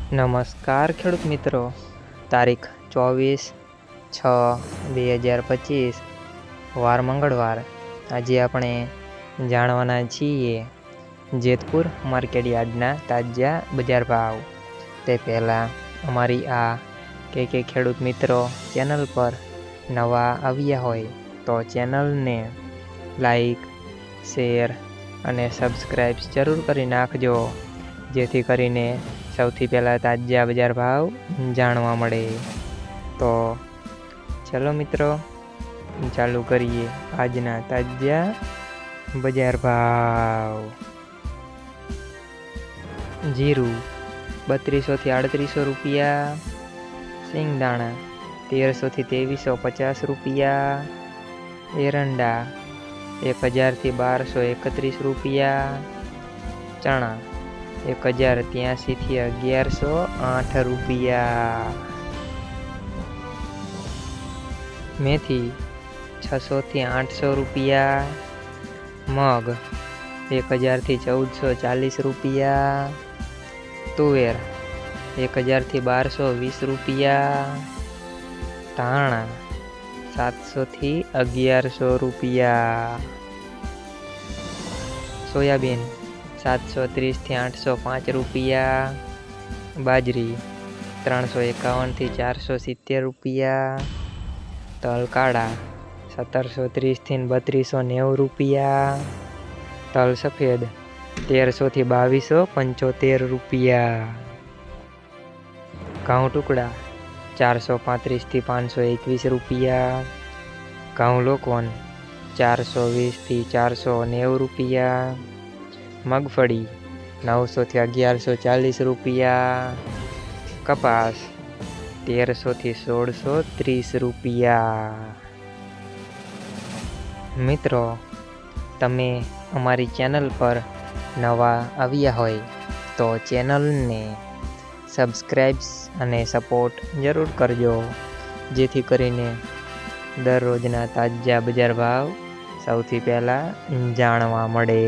નમસ્કાર ખેડૂત મિત્રો, તારીખ 24/6/2025 વાર મંગળવાર। આજે આપણે જાણવાના છીએ જેતપુર માર્કેટ યાર્ડના તાજા બજાર ભાવ। તે પહેલાં અમારી આ કે ખેડૂત મિત્રો ચેનલ પર નવા આવ્યા હોય તો ચેનલને લાઈક, શેર અને સબસ્ક્રાઈબ જરૂર કરી નાખજો, જેથી કરીને સૌથી પહેલાં તાજા બજાર ભાવ જાણવા મળે। તો ચલો મિત્રો, ચાલુ કરીએ આજના તાજા બજાર ભાવ। જીરું 3200 થી 3800 રૂપિયા, સિંગદાણા 1300 થી 2350 રૂપિયા, એરંડા 1000 થી 1231 રૂપિયા, ચણા 1083 થી 1108 રૂપિયા, મેથી 600 થી 800 રૂપિયા, મગ 1000 થી 1440 રૂપિયા, તુવેર 1000 થી 1220 રૂપિયા, ધાણા 700 થી 1100 રૂપિયા, સોયાબીન 730 થી 805 રૂપિયા, બાજરી 351 થી 470 રૂપિયા, તલ કાળા 1730 થી 3290 રૂપિયા, તલ સફેદ 1300 થી 2275 રૂપિયા, ઘઉં ટુકડા 435 થી 521 રૂપિયા, ઘઉં લોકવન 420 થી 490 રૂપિયા, મગફળી 900 થી 1140 રૂપિયા, કપાસ 1300 થી 1630 રૂપિયા। મિત્રો, તમે અમારી ચેનલ પર નવા આવ્યા હોય તો ચેનલને સબસ્ક્રાઈબ અને સપોર્ટ જરૂર કરજો, જેથી કરીને દરરોજના તાજા બજાર ભાવ સૌથી પહેલાં જાણવા મળે।